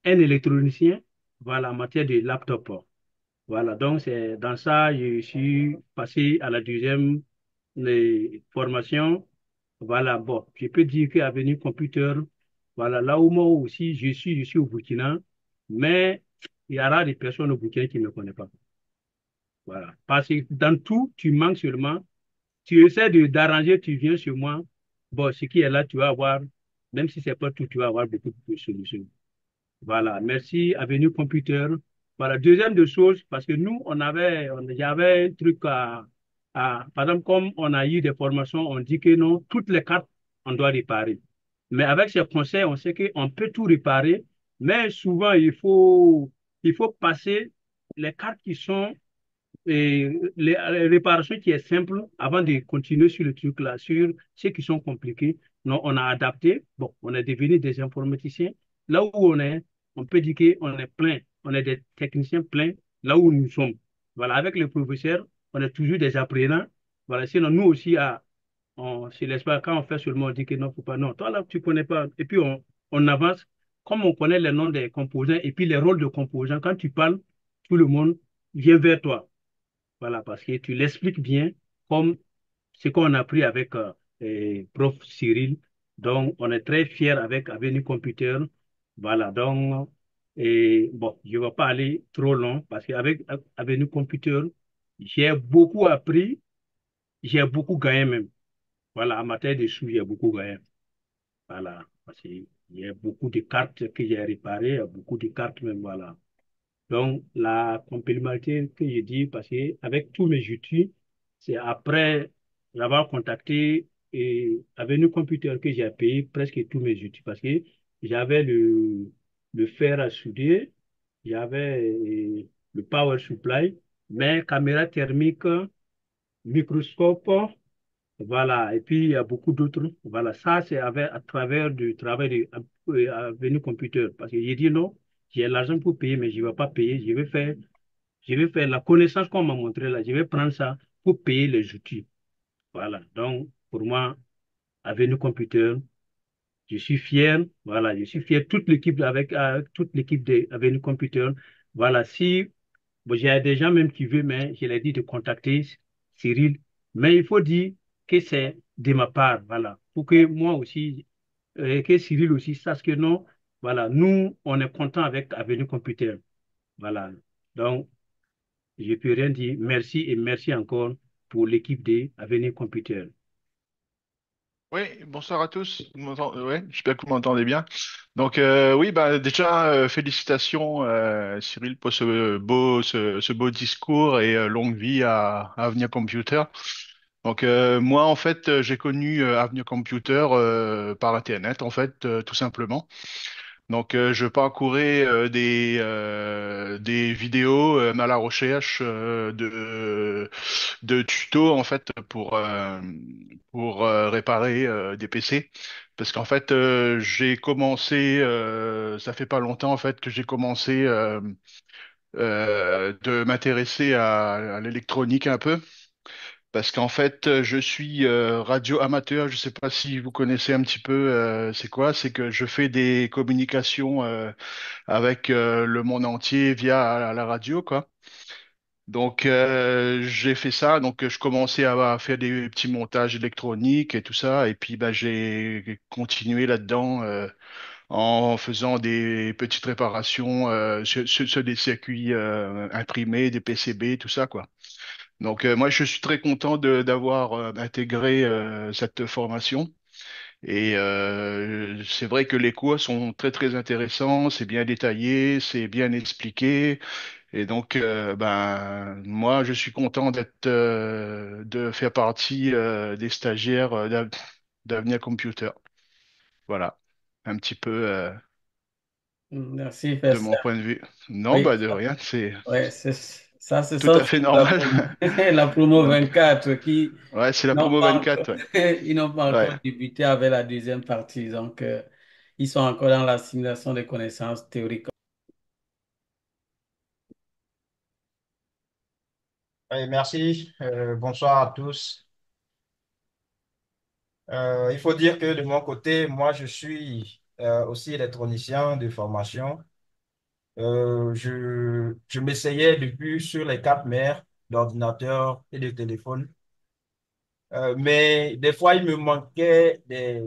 [SPEAKER 11] un électronicien, voilà, en matière de laptop. Voilà, donc c'est dans ça, je suis passé à la deuxième formation. Voilà, bon, je peux dire qu'Avenue Computer, voilà, là où moi aussi je suis au Burkina, mais il y aura des personnes au Burkina qui ne me connaissent pas. Voilà, parce que dans tout, tu manques seulement, tu essaies d'arranger, tu viens chez moi, bon, ce qui est là, tu vas avoir, même si c'est pas tout, tu vas avoir beaucoup de solutions. Voilà, merci, Avenue Computer. Voilà, deuxième de choses, parce que nous, j'avais un truc par exemple, comme on a eu des formations, on dit que non, toutes les cartes, on doit réparer. Mais avec ces conseils, on sait qu'on peut tout réparer, mais souvent, il faut passer les cartes qui sont et les réparations qui est simple avant de continuer sur le truc là, sur ceux qui sont compliqués. Non, on a adapté. Bon, on est devenu des informaticiens. Là où on est, on peut dire qu'on est plein. On est des techniciens pleins là où nous sommes. Voilà, avec les professeurs, on est toujours des apprenants. Voilà, sinon nous aussi, on se laisse pas. Quand on fait seulement, on dit que non, faut pas. Non, toi là, tu connais pas. Et puis on avance. Comme on connaît les noms des composants et puis les rôles de composants, quand tu parles, tout le monde vient vers toi. Voilà, parce que tu l'expliques bien comme ce qu'on a appris avec prof Cyril. Donc, on est très fiers avec Avenue Computer. Voilà, donc, et bon, je ne vais pas aller trop long parce qu'avec Avenue Computer, j'ai beaucoup appris, j'ai beaucoup gagné même. Voilà, en matière de sous, j'ai beaucoup gagné. Voilà, parce qu'il y a beaucoup de cartes que j'ai réparées, beaucoup de cartes même, voilà. Donc, la complémentarité que je dis, parce que avec tous mes outils, c'est après l'avoir contacté et Avenue Computer que j'ai payé presque tous mes outils, parce que j'avais le fer à souder, j'avais le power supply, mais caméra thermique, microscope, voilà, et puis il y a beaucoup d'autres. Voilà, ça c'est à travers du travail de Avenue Computer. Parce que j'ai dit non, j'ai l'argent pour payer, mais je ne vais pas payer. Je vais faire la connaissance qu'on m'a montré là. Je vais prendre ça pour payer les outils. Voilà, donc pour moi, Avenue Computer, je suis fier. Voilà, je suis fier. Toute l'équipe d'Avenue Computer. Voilà, si bon, j'ai des gens même qui veulent, mais je leur dit de contacter Cyril. Mais il faut dire que c'est de ma part, voilà, pour que moi aussi, que Cyril aussi sache que non, voilà, nous, on est content avec Avenue Computer. Voilà. Donc, je peux rien dire. Merci et merci encore pour l'équipe de Avenue Computer.
[SPEAKER 12] Oui, bonsoir à tous. Ouais, j'espère que vous m'entendez bien. Donc oui, bah déjà félicitations Cyril pour ce beau discours et longue vie à Avenir Computer. Donc moi en fait j'ai connu Avenir Computer par Internet en fait tout simplement. Donc, je parcourais des vidéos à la recherche de tutos en fait pour réparer des PC. Parce qu'en fait, j'ai commencé, ça fait pas longtemps en fait que j'ai commencé de m'intéresser à l'électronique un peu. Parce qu'en fait, je suis radio amateur. Je sais pas si vous connaissez un petit peu. C'est quoi? C'est que je fais des communications avec le monde entier via la radio, quoi. Donc j'ai fait ça, donc je commençais à faire des petits montages électroniques et tout ça, et puis bah, j'ai continué là-dedans en faisant des petites réparations sur des circuits imprimés, des PCB, tout ça, quoi. Donc moi je suis très content d'avoir intégré cette formation. Et c'est vrai que les cours sont très très intéressants, c'est bien détaillé, c'est bien expliqué. Et donc, ben, moi, je suis content de faire partie des stagiaires d'Avenir Computer. Voilà, un petit peu
[SPEAKER 7] Merci,
[SPEAKER 12] de
[SPEAKER 7] Fest.
[SPEAKER 12] mon point de vue. Non,
[SPEAKER 7] Oui,
[SPEAKER 12] bah de rien, c'est
[SPEAKER 7] ouais, ça, ce
[SPEAKER 12] tout
[SPEAKER 7] sont
[SPEAKER 12] à fait
[SPEAKER 7] la
[SPEAKER 12] normal.
[SPEAKER 7] promo, la promo 24 qui
[SPEAKER 12] Ouais, c'est la
[SPEAKER 7] n'ont
[SPEAKER 12] promo
[SPEAKER 7] pas encore,
[SPEAKER 12] 24, ouais.
[SPEAKER 7] ils n'ont pas
[SPEAKER 12] Ouais.
[SPEAKER 7] encore débuté avec la deuxième partie. Donc, ils sont encore dans l'assimilation des connaissances théoriques.
[SPEAKER 13] Oui, merci. Bonsoir à tous. Il faut dire que de mon côté, moi, je suis aussi électronicien de formation. Je m'essayais depuis sur les quatre mers d'ordinateur et de téléphone. Mais des fois, il me manquait des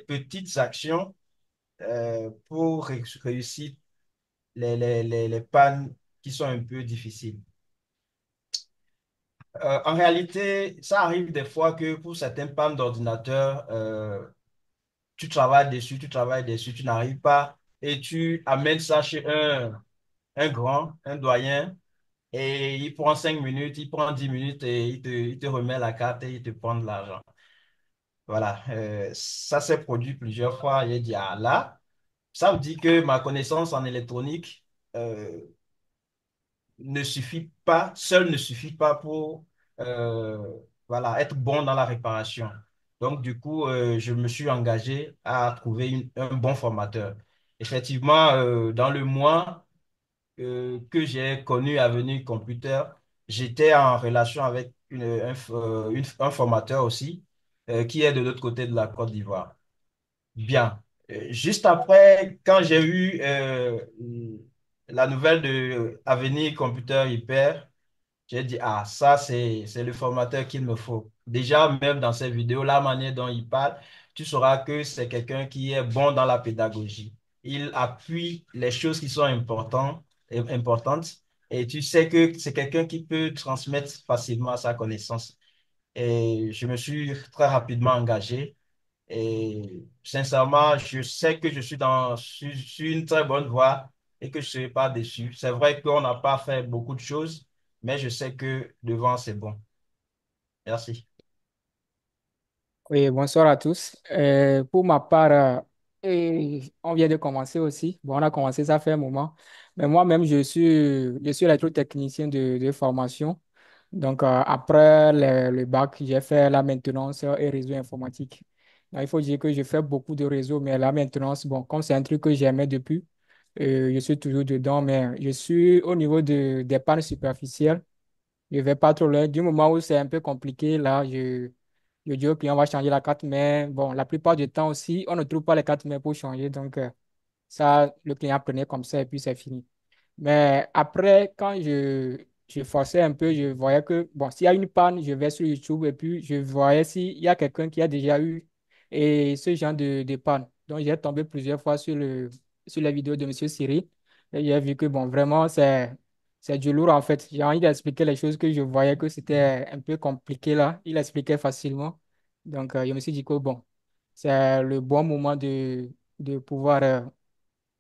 [SPEAKER 13] petites actions pour réussir les pannes qui sont un peu difficiles. En réalité, ça arrive des fois que pour certaines pannes d'ordinateur, tu travailles dessus, tu n'arrives pas et tu amènes ça chez un grand, un doyen et il prend 5 minutes, il prend 10 minutes et il te remet la carte et il te prend de l'argent. Voilà, ça s'est produit plusieurs fois. J'ai dit, ah là, ça veut dire que ma connaissance en électronique euh, ne suffit pas, seul ne suffit pas pour euh, voilà, être bon dans la réparation. Donc, du coup, je me suis engagé à trouver un bon formateur. Effectivement, dans le mois que j'ai connu Avenue Computer, j'étais en relation avec un formateur aussi, qui est de l'autre côté de la Côte d'Ivoire. Bien. Juste après, quand j'ai eu la nouvelle de Avenir Computer Hyper, j'ai dit, ah, ça, c'est le formateur qu'il me faut. Déjà, même dans ces vidéos, la manière dont il parle, tu sauras que c'est quelqu'un qui est bon dans la pédagogie. Il appuie les choses qui sont importantes et tu sais que c'est quelqu'un qui peut transmettre facilement sa connaissance. et je me suis très rapidement engagé. Et sincèrement, je sais que je suis sur une très bonne voie et que je ne serai pas déçu. C'est vrai qu'on n'a pas fait beaucoup de choses, mais je sais que devant, c'est bon. Merci.
[SPEAKER 14] Oui, bonsoir à tous. Pour ma part, on vient de commencer aussi. Bon, on a commencé, ça fait un moment. Mais moi-même, je suis électrotechnicien de formation. Donc, après le bac, j'ai fait la maintenance et réseau informatique. Donc, il faut dire que je fais beaucoup de réseaux, mais la maintenance, bon, comme c'est un truc que j'aimais depuis, je suis toujours dedans, mais je suis au niveau des pannes superficielles. Je vais pas trop loin. Du moment où c'est un peu compliqué, là, je dis au client, on va changer la carte mère. Bon, la plupart du temps aussi, on ne trouve pas les cartes mères pour changer. Donc, ça, le client prenait comme ça et puis c'est fini. Mais après, quand je forçais un peu, je voyais que, bon, s'il y a une panne, je vais sur YouTube et puis je voyais s'il y a quelqu'un qui a déjà eu ce genre de panne. Donc, j'ai tombé plusieurs fois sur les vidéos de Monsieur Siri et j'ai vu que, bon, vraiment, c'est du lourd en fait. J'ai envie d'expliquer les choses que je voyais que c'était un peu compliqué là. Il expliquait facilement. Donc, je me suis dit que, bon, c'est le bon moment de pouvoir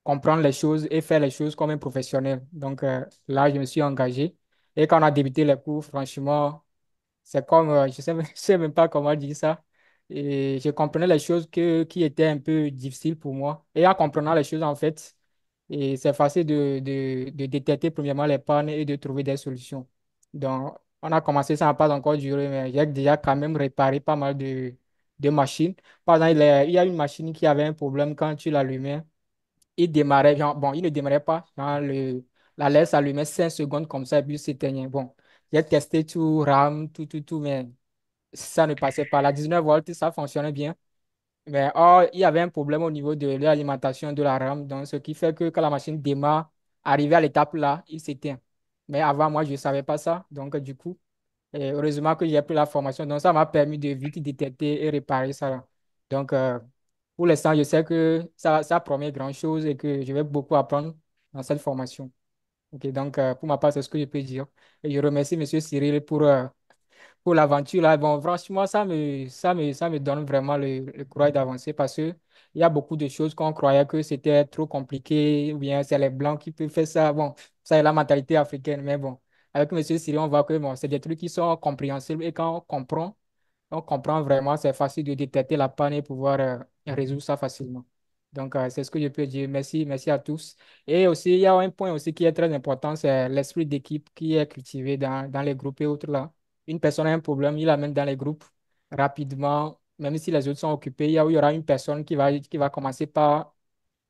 [SPEAKER 14] comprendre les choses et faire les choses comme un professionnel. Donc là, je me suis engagé. Et quand on a débuté les cours, franchement, c'est comme, je sais, je sais même pas comment dire ça. Et je comprenais les choses qui étaient un peu difficiles pour moi. Et en comprenant les choses, en fait, et c'est facile de détecter premièrement les pannes et de trouver des solutions. Donc, on a commencé, ça n'a pas encore duré, mais j'ai déjà quand même réparé pas mal de machines. Par exemple, il y a une machine qui avait un problème quand tu l'allumais. Il démarrait, genre, bon, il ne démarrait pas. Genre, la LED s'allumait 5 secondes comme ça et puis s'éteignait. Bon, j'ai testé tout, RAM, tout, mais ça ne passait pas. La 19 volts, ça fonctionnait bien. Mais oh, il y avait un problème au niveau de l'alimentation de la RAM. Donc, ce qui fait que quand la machine démarre, arrivé à l'étape là, il s'éteint. Mais avant, moi, je ne savais pas ça. Donc, du coup, heureusement que j'ai pris la formation. Donc, ça m'a permis de vite détecter et réparer ça. Donc, pour l'instant, je sais que ça promet grand-chose et que je vais beaucoup apprendre dans cette formation. Ok, donc, pour ma part, c'est ce que je peux dire. Et je remercie M. Cyril pour l'aventure là. Bon, franchement, ça me donne vraiment le courage d'avancer parce que il y a beaucoup de choses qu'on croyait que c'était trop compliqué ou bien c'est les Blancs qui peuvent faire ça. Bon, ça est la mentalité africaine, mais bon, avec Monsieur Siri, on voit que bon, c'est des trucs qui sont compréhensibles et quand on comprend vraiment, c'est facile de détecter la panne et pouvoir résoudre ça facilement. Donc, c'est ce que je peux dire. Merci, merci à tous. Et aussi, il y a un point aussi qui est très important, c'est l'esprit d'équipe qui est cultivé dans les groupes et autres là. Une personne a un problème, il l'amène dans les groupes rapidement, même si les autres sont occupés, il y aura une personne qui va commencer par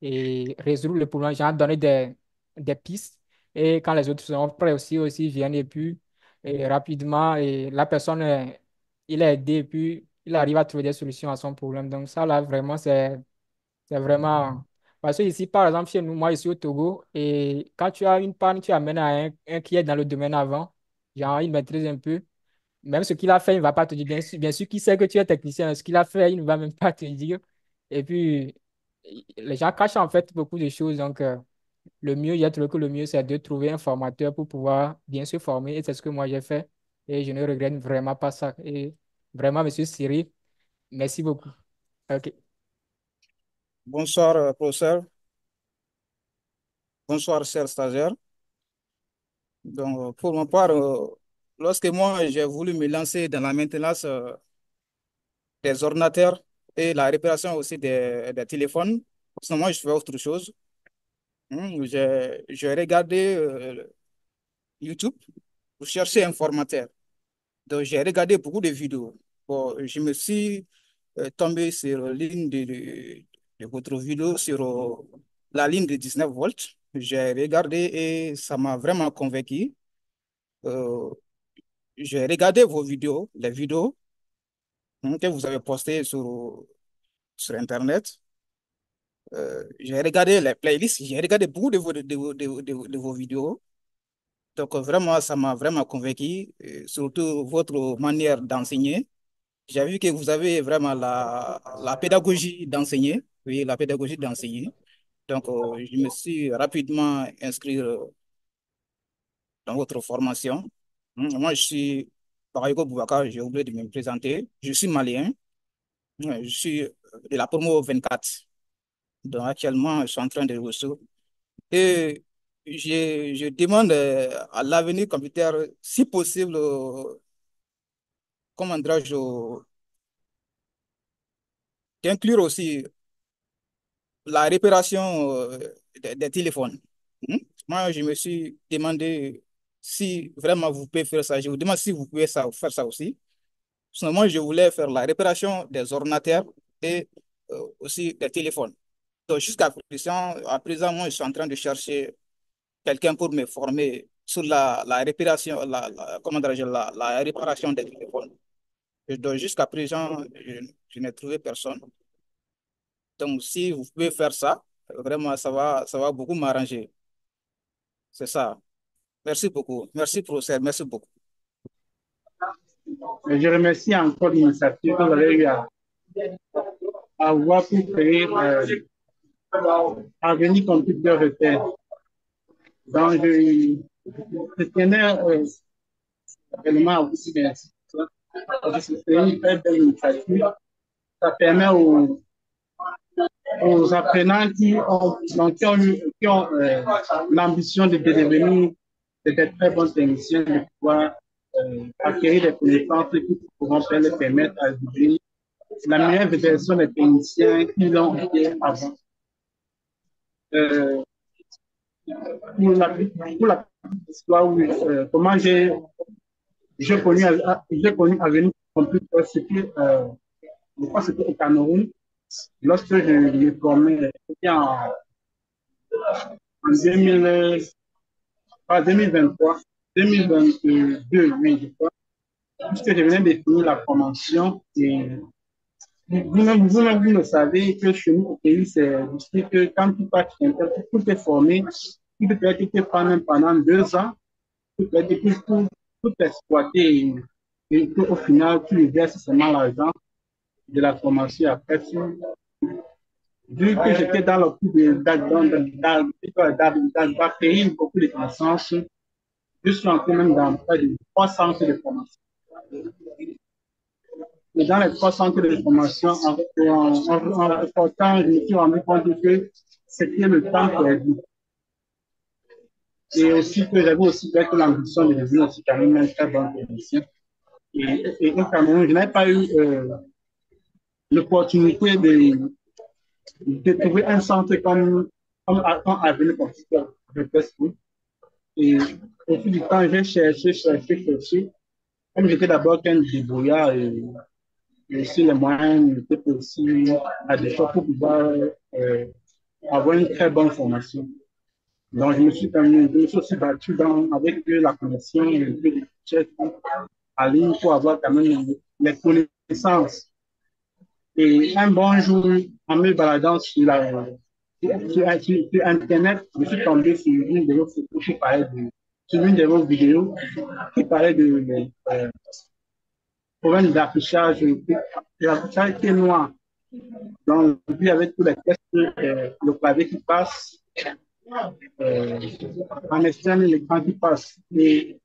[SPEAKER 14] résoudre le problème, genre donner des pistes. Et quand les autres sont prêts aussi viennent et puis rapidement, et la personne, il est aidé et puis il arrive à trouver des solutions à son problème. Donc ça, là, vraiment, c'est vraiment... Parce que ici, par exemple, chez nous, moi, je suis au Togo, et quand tu as une panne, tu amènes à un qui est dans le domaine avant, genre, il maîtrise un peu. Même ce qu'il a fait, il ne va pas te dire. Bien sûr qu'il sait que tu es technicien. Ce qu'il a fait, il ne va même pas te dire. Et puis, les gens cachent en fait beaucoup de choses. Donc, le mieux, il y a trouvé que le mieux, c'est de trouver un formateur pour pouvoir bien se former. Et c'est ce que moi, j'ai fait. Et je ne regrette vraiment pas ça. Et vraiment, monsieur Siri, merci beaucoup. OK.
[SPEAKER 15] Bonsoir, professeur. Bonsoir, chers stagiaires. Donc, pour ma part, lorsque moi, j'ai voulu me lancer dans la maintenance des ordinateurs et la réparation aussi des téléphones, parce que moi, je fais autre chose. J'ai regardé YouTube pour chercher un formateur. Donc, j'ai regardé beaucoup de vidéos. Bon, je me suis tombé sur l'une de votre vidéo sur la ligne de 19 volts. J'ai regardé et ça m'a vraiment convaincu. Euh, j'ai regardé vos vidéos, les vidéos que vous avez postées sur Internet. J'ai regardé les playlists, j'ai regardé beaucoup de vos vidéos. Donc, vraiment, ça m'a vraiment convaincu, surtout votre manière d'enseigner. J'ai vu que vous avez vraiment la pédagogie d'enseigner. Oui, la pédagogie d'enseigner. Donc, je me suis rapidement inscrit dans votre formation. Moi, je suis Paraïgo Boubacar, j'ai oublié de me présenter. Je suis malien. Je suis de la promo 24. Donc actuellement, je suis en train de ressources. Et je demande à l'avenir computer, si possible, comment dirais-je, d'inclure aussi la réparation des téléphones. Hmm? Moi, je me suis demandé si vraiment vous pouvez faire ça. Je vous demande si vous pouvez faire ça aussi. Sinon, moi, je voulais faire la réparation des ordinateurs et aussi des téléphones. Donc, à présent, moi, je suis en train de chercher quelqu'un pour me former sur la réparation, comment dirais-je, la réparation des téléphones. Donc, jusqu'à présent, je n'ai trouvé personne. Donc, si vous pouvez faire ça, vraiment, ça va beaucoup m'arranger. C'est ça. Merci beaucoup. Merci, professeur. Merci beaucoup.
[SPEAKER 8] Je remercie encore l'initiative que vous avez eu à avoir pour créer Avenir Computer Repair. Donc, je tenais réellement à vous remercier. C'est une très belle initiative. Ça permet aux apprenants qui ont l'ambition de devenir de très bons techniciens de pouvoir acquérir des connaissances qui pourront leur permettre à devenir la meilleure version des techniciens qu'ils ont été avant. Pour la petite histoire, oui, comment j'ai connu Avenir Computer, je crois que c'était au Cameroun, lorsque je me formais en 2023, 2022, oui, je crois, puisque je venais de finir la formation. Et vous-même, vous le savez que chez nous au pays, c'est que quand tu pars pour te former, il peut être que pendant 2 ans, il peut être que pour t'exploiter et qu'au final, tu lui verses seulement l'argent de la formation. Après, vu que j'étais dans l'optique d'acquérir beaucoup de connaissances, je suis entré même dans près de 3 centres de formation. Et dans les 3 centres de formation, en reportant, je me suis rendu compte que c'était le temps perdu. Et aussi que j'avais aussi peut-être l'ambition de devenir aussi quand même un très bon technicien. Et au Cameroun, je n'avais pas eu l'opportunité de trouver un centre comme Avenir Computer de Facebook. Et au fil du temps, j'ai cherché. Comme j'étais d'abord qu'un débrouillard et aussi les moyens étaient aussi adéquats pour pouvoir avoir une très bonne formation. Donc, je me suis aussi battu avec la connexion de chat en ligne pour avoir quand même les connaissances. Et un bon jour, en me baladant sur Internet, je suis tombé sur une de vos photos qui parlait sur une de vos vidéos qui parlait de problème d'affichage. L'affichage était noir. Donc, il y avait tous les tests, le clavier qui passe, en externe, l'écran qui passe. Et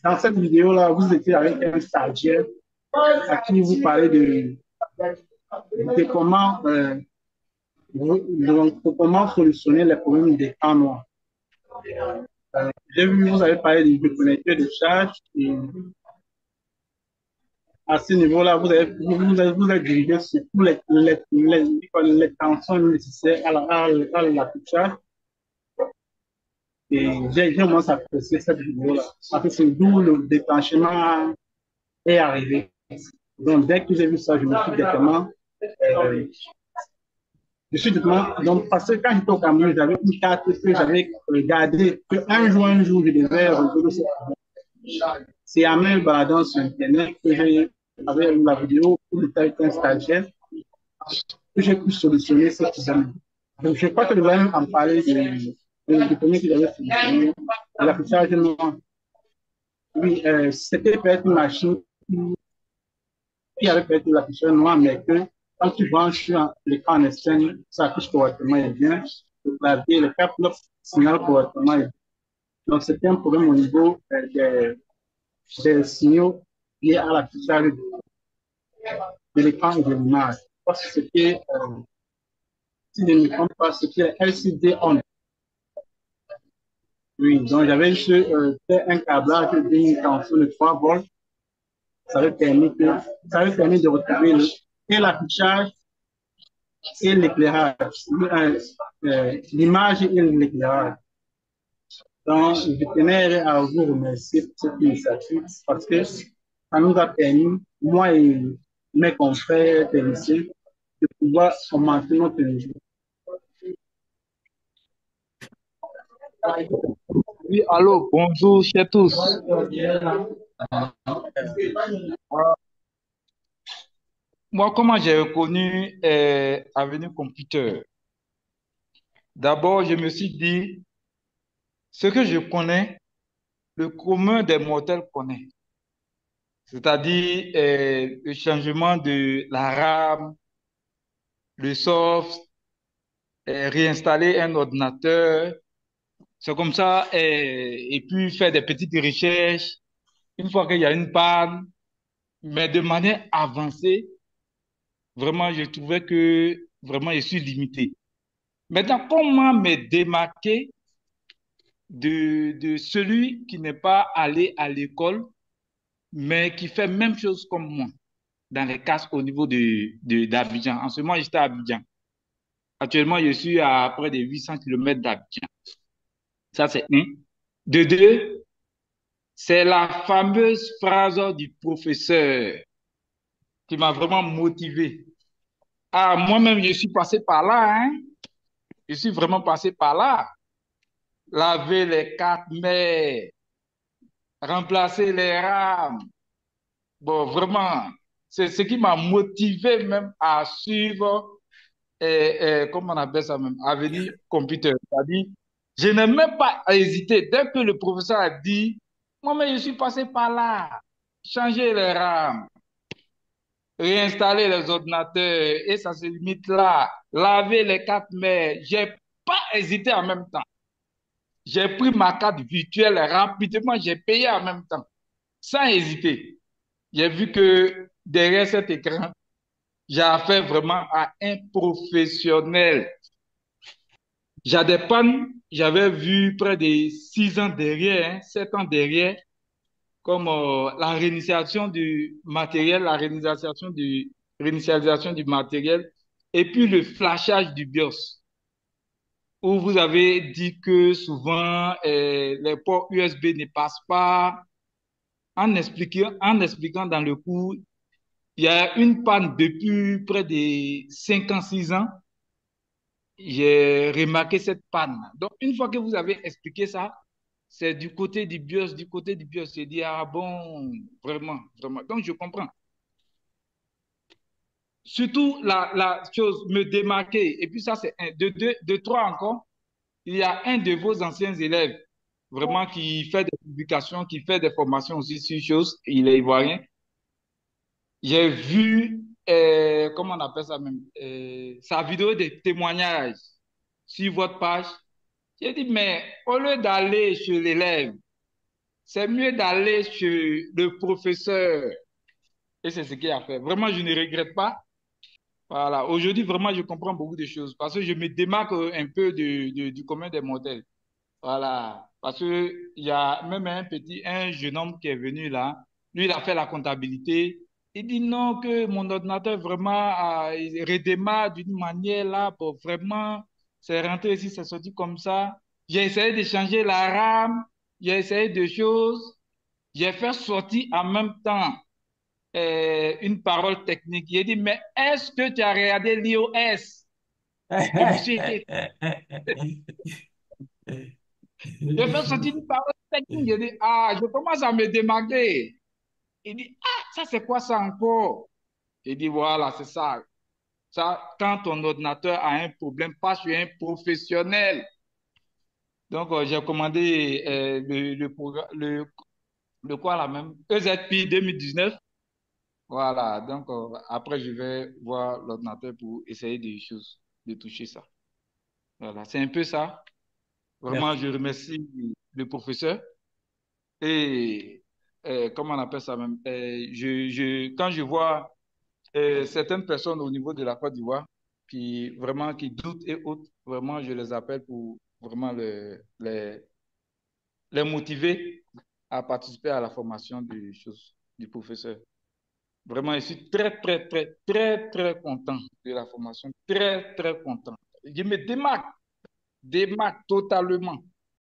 [SPEAKER 8] dans cette vidéo-là, vous étiez avec un stagiaire à qui vous parlez de comment solutionner les problèmes d'écran noir. J'ai vu, vous avez parlé de connecteur de charge et à ce niveau-là, vous êtes dirigé sur tous les tensions nécessaires à l'affichage. Et j'ai vraiment apprécié cette vidéo-là. Parce que c'est d'où le déclenchement est arrivé. Donc, dès que j'ai vu ça, je me suis directement. Donc, parce que quand j'étais au Cameroun, j'avais une carte que j'avais regardée, qu'un jour, je devais résoudre ce problème. C'est en me baladant sur Internet que j'ai avec la vidéo où j'étais un stagiaire, que j'ai pu solutionner ce problème. Donc, je crois que je vais même en parler du premier que j'avais solutionné, de l'affichage noir. Oui, c'était peut-être une machine qui avait peut-être l'affichage noir, mais que quand tu branches sur l'écran en externe, ça affiche correctement et bien. Le clavier, le câble signale correctement et bien. Donc, c'était un problème au niveau des signaux
[SPEAKER 16] liées à l'affichage de l'écran et de l'image. Parce que c'était, si je ne me trompe pas, c'était LCD on. Oui, donc j'avais juste fait un câblage d'une tension de 3 volts. Ça avait permis, de retrouver et l'affichage et l'éclairage, l'image et l'éclairage. Donc, je tenais à vous remercier pour cette initiative parce que ça nous a permis, moi et mes confrères techniciens, de pouvoir augmenter notre niveau.
[SPEAKER 17] Oui, allô, bonjour chers tous. Moi, comment j'ai reconnu Avenue Computer? D'abord, je me suis dit, ce que je connais, le commun des mortels connaît. C'est-à-dire le changement de la RAM, le soft, réinstaller un ordinateur. C'est comme ça, et puis faire des petites recherches. Une fois qu'il y a une panne, mais de manière avancée, vraiment, je trouvais que vraiment, je suis limité. Maintenant, comment me démarquer de celui qui n'est pas allé à l'école, mais qui fait même chose comme moi, dans les classes au niveau d'Abidjan. En ce moment, j'étais à Abidjan. Actuellement, je suis à près de 800 km d'Abidjan. Ça, c'est un. De deux, c'est la fameuse phrase du professeur qui m'a vraiment motivé. Ah, moi-même, je suis passé par là, hein. Je suis vraiment passé par là. Laver les cartes mères, remplacer les rames. Bon, vraiment, c'est ce qui m'a motivé même à suivre, comment on appelle ça même, Avenir Computer. C'est-à-dire, je n'ai même pas hésité. Dès que le professeur a dit, moi-même, je suis passé par là, changer les rames, réinstaller les ordinateurs, et ça se limite là, laver les cartes mères. J'ai pas hésité en même temps. J'ai pris ma carte virtuelle rapidement, j'ai payé en même temps, sans hésiter. J'ai vu que derrière cet écran, j'ai affaire vraiment à un professionnel. J'ai des pannes, j'avais vu près de 6 ans derrière, hein, 7 ans derrière, comme la réinitialisation du matériel, réinitialisation du matériel, et puis le flashage du BIOS, où vous avez dit que souvent les ports USB ne passent pas. En expliquant dans le cours, il y a une panne depuis près de 5 ans, 6 ans. J'ai remarqué cette panne. Donc, une fois que vous avez expliqué ça, c'est du côté du BIOS, du côté du BIOS. J'ai dit, ah bon, vraiment, vraiment. Donc, je comprends. Surtout, la chose, me démarquer. Et puis, ça, c'est un. De trois encore, il y a un de vos anciens élèves, vraiment, qui fait des publications, qui fait des formations aussi sur choses. Il est ivoirien. J'ai vu, comment on appelle ça même, sa vidéo de témoignage sur votre page. J'ai dit, mais au lieu d'aller chez l'élève, c'est mieux d'aller chez le professeur. Et c'est ce qu'il a fait. Vraiment, je ne regrette pas. Voilà. Aujourd'hui, vraiment, je comprends beaucoup de choses parce que je me démarque un peu du commun des modèles. Voilà. Parce que il y a même un jeune homme qui est venu là. Lui, il a fait la comptabilité. Il dit non, que mon ordinateur vraiment il redémarre d'une manière là, pour vraiment, c'est rentré ici, c'est sorti comme ça. J'ai essayé de changer la RAM, j'ai essayé de choses. J'ai fait sortir en même temps une parole technique. Il dit, mais est-ce que tu as regardé l'iOS? Je me suis été. J'ai fait sortir une parole technique. J'ai dit, ah, je commence à me démarquer. Il dit, ah, ça c'est quoi ça encore? Il dit, voilà, c'est ça. Ça, quand ton ordinateur a un problème, passe sur un professionnel. Donc, j'ai commandé le quoi là même? EZP 2019. Voilà. Donc, après, je vais voir l'ordinateur pour essayer des choses, de toucher ça. Voilà. C'est un peu ça. Vraiment,
[SPEAKER 4] Merci.
[SPEAKER 17] je remercie le professeur. Et comment on appelle ça même, quand je vois certaines personnes au niveau de la Côte d'Ivoire qui vraiment qui doutent et autres, vraiment je les appelle pour vraiment les motiver à participer à la formation du professeur. Vraiment, je suis très, très, très, très, très content de la formation. Très, très content. Je me démarque totalement.